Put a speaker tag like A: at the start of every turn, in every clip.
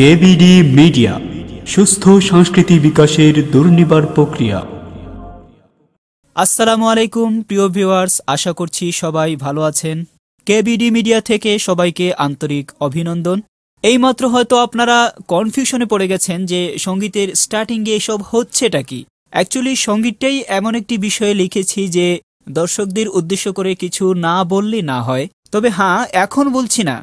A: KBD media, সুস্থ সংস্কৃতি বিকাশের দুর্নিবার প্রক্রিয়া।
B: আসসালামু আলাইকুম প্রিয় ভিউয়ার্স, আশা করছি সবাই ভালো আছেন। কেবিডি মিডিয়া থেকে সবাইকে আন্তরিক অভিনন্দন। এইমাত্র হয়তো আপনারা কনফিউশনে পড়ে গেছেন যে সঙ্গীতের স্টার্টিংয়ে এসব হচ্ছেটা কি। অ্যাকচুয়ালি সঙ্গীতটাই এমন একটি বিষয়ে লিখেছি যে দর্শকদের উদ্দেশ্য করে কিছু না বললে না হয়। তবে হ্যাঁ, এখন বলছি না,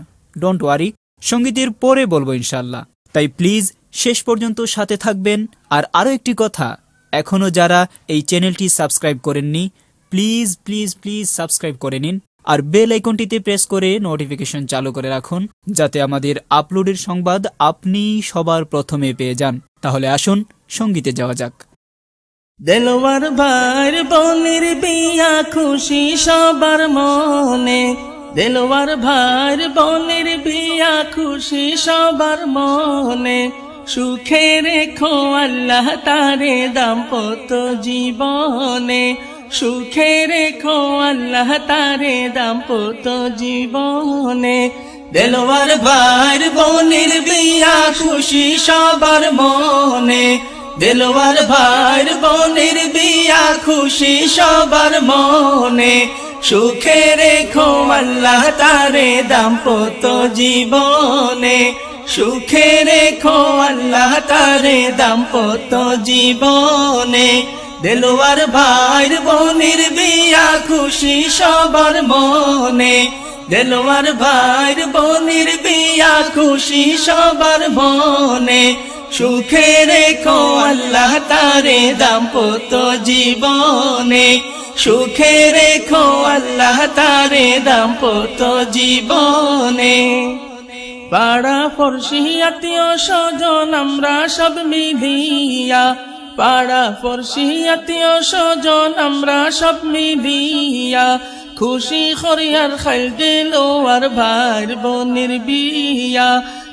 B: ডোন্ট ওয়ারি, সঙ্গীতের পরে বলবো ইনশাল্লাহ। তাই প্লিজ শেষ পর্যন্ত সাথে থাকবেন। আর আরও একটি কথা, এখনও যারা এই চ্যানেলটি সাবস্ক্রাইব করেননি, প্লিজ প্লিজ প্লিজ সাবস্ক্রাইব করে নিন আর বেল আইকনটিতে প্রেস করে নোটিফিকেশন চালু করে রাখুন, যাতে আমাদের আপলোডের সংবাদ আপনি সবার প্রথমে পেয়ে যান। তাহলে আসুন সঙ্গীতে যাওয়া যাক।
C: দেলোয়ার ভাইয়ের বোনের বিয়া খুশি সবার মনে, দেলোয়ার ভাইয়ের বোনের বিয়া খুশি সবার মনে, সুখে রেখো আল্লাহ তারে দাম্পত্য জীবনে, সুখে রেখো আল্লাহ তারে দাম্পত্য জীবনে। দেলোয়ার ভাইয়ের বোনের বিয়া খুশি সবার মনে, দেলোয়ার ভাইয়ের বোনের বিয়া খুশি সবার মনে, সুখে রেখো আল্লাহ তারে দাম্পত্য জীবনে, সুখে রেখো আল্লাহ তারে দাম্পত্য জীবনে। দেলোয়ার ভাইয়ের বোনের বিয়া খুশি সবার মনে, দেলোয়ার ভাইয়ের বোনের বিয়া খুশি সবার মনে, সুখে রেখো আল্লাহ তারে দাম্পত্য জীবনে, সুখে রেখো আল্লাহ তারে দাম্পত্য জীবনে। পাড়া পড়শি আত্মীয় স্বজন আমরা সব মিলিয়া, পাড়া পড়শি আত্মীয় স্বজন আমরা সব মিলিয়া, খুশি খরিয়ার খাইল দেলোয়ার ভাইয়ের বোনের বিয়া,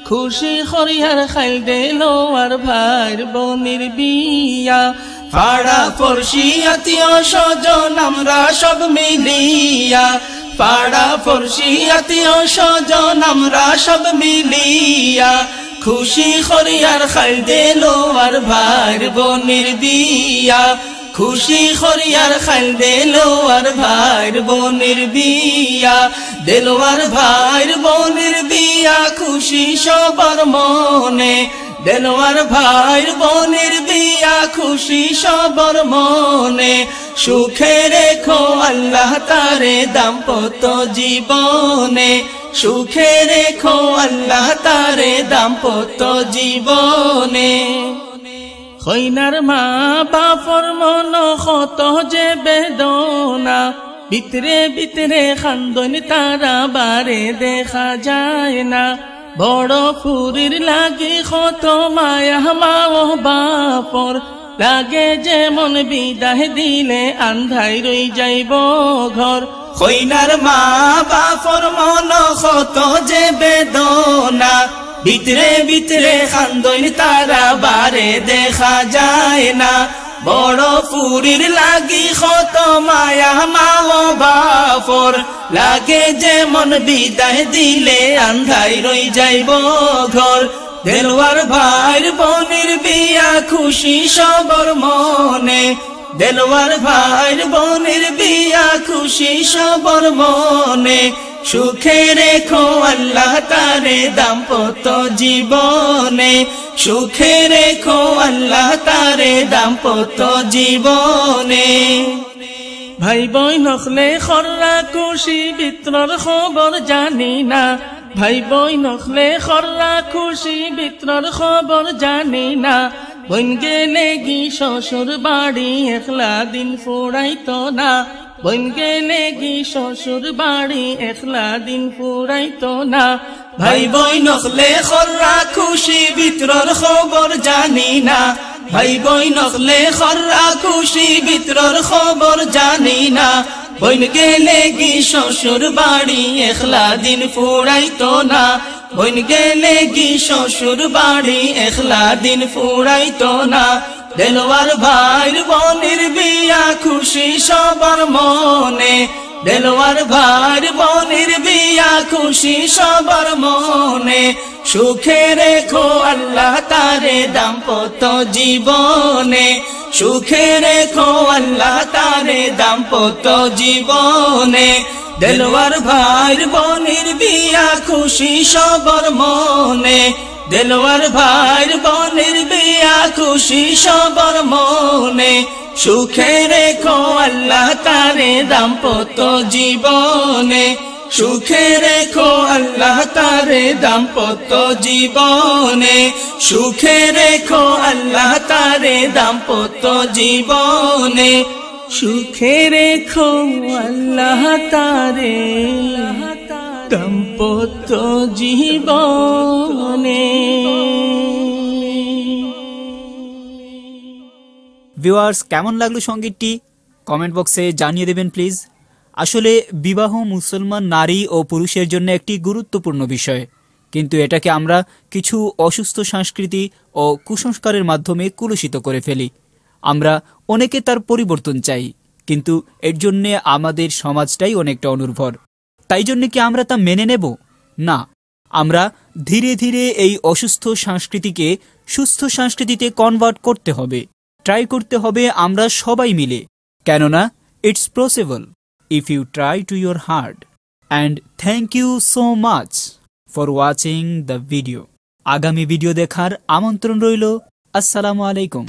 C: খুশি খরিয়ার খাইল দেলোয়ার ভাইয়ের বোনের বিয়া। পাড়া পড়শি আত্মীয় স্বজন আমরা সব মিলিয়া, পাড়া পড়শি আত্মীয় স্বজন আমরা সব মিলিয়া, খুশি খরিয়ার খাইল দেলোয়ার ভাইয়ের বোনের বিয়া, খুশি খরিয়ার খাইল দেলোয়ার ভাইয়ের বোনের বিয়া। দেলোয়ার ভাইয়ের বোনের বিয়া খুশি সবার মনে, দেলোয়ার ভাইয়ের বোনের বিয়া খুশি সবার মনে, সুখে রেখো আল্লাহ তারে দাম্পত্য জীবনে, সুখে রেখো আল্লাহ তারে দাম্পত্য জীবনে। কইনার মা বাপর মন কত যে বেদনা, ভিতরে ভিতরে খান্দন তারা বারে দেখা যায় না, বড় ফুরির লাগে কত মায়া মা ও বাপর, লাগে যেমন বিদায় দিলে আন্ধাই রই যাইব ঘর। কইনার মা বাপর মন কত যে বেদনা, ভিতরে ভিতরে খান্দন তারা বারে দেখা যায় না, বড় ফুরির লাগি কত মায়া মা ও বাপর, লাগে যেমন বিদায় দিলে আন্ধাই রই যাইব ঘর। দেলোয়ার ভাইয়ের বোনের বিয়া খুশি সবার মনে, দেলোয়ার ভাইয়ের বোনের বিয়া খুশি সবার মনে, সুখে রেখো আল্লাহ তারে দাম্পত্য জীবনে, সুখে রেখো আল্লাহ তারে দাম্পত্য জীবনে। ভাই বই নখলে খররা খুশি বিত্রর খবর জানি না, ভাই বই নখলে খররা খুশি বিত্রর খবর জানি না, বইন গেলে গি শ্বশুর বাড়ি একলা দিন ফুরাইতো না, বইন গেলে গি শ্বশুর বাড়ি একলা দিন ফুরাইতো না। ভাই বই নখলে খররা খুশি বিত্রর খবর জানি না, ভাই বই নখলে খররা খুশি বিত্রর খবর জানি না, বইন গেলে গি শ্বশুর বাড়ি একলা দিন ফুরাইতো না, বইন গেলে গি শ্বশুর বাড়ি একলা দিন ফুরাইতো না। দেলোয়ার ভাইয়ের বোনের বিয়া খুশি সবার মনে, দেলোয়ার ভাইয়ের বোনের বিয়া খুশি সবার মনে, সুখে রেখো আল্লাহ তারে দাম্পত্য জীবনে, সুখে রেখো আল্লাহ তারে দাম্পত্য জীবনে। দেলোয়ার ভাইর বোনের বিয়া খুশি সবার মনে, দেলোয়ার ভাইর বোনের বিয়া খুশি সবার মনে। সুখে রেখো আল্লাহ তারে দাম্পত্য জীবনে, সুখে রেখো আল্লাহ তারে দাম্পত্য জীবনে, সুখে রেখো আল্লাহ তারে দাম্পত্য জীবনে, সুখে রেখো আল্লাহ তারে দাম্পত্য জীবনে।
B: ভিউয়ার্স, কেমন লাগলো সঙ্গীতটি কমেন্ট বক্সে জানিয়ে দেবেন প্লিজ। আসলে বিবাহ মুসলমান নারী ও পুরুষের জন্য একটি গুরুত্বপূর্ণ বিষয়, কিন্তু এটাকে আমরা কিছু অসুস্থ সংস্কৃতি ও কুসংস্কারের মাধ্যমে কলুষিত করে ফেলি। আমরা অনেকে তার পরিবর্তন চাই, কিন্তু এর জন্য আমাদের সমাজটাই অনেকটা অনির্ভর। তাই জন্য কি আমরা তা মেনে নেব? না, আমরা ধীরে ধীরে এই অসুস্থ সংস্কৃতিকে সুস্থ সংস্কৃতিতে কনভার্ট করতে হবে, ট্রাই করতে হবে আমরা সবাই মিলে। কেননা it's possible if you try to your heart. And thank you so much for watching the video. আগামী ভিডিও দেখার আমন্ত্রণ রইল। আসসালামু আলাইকুম।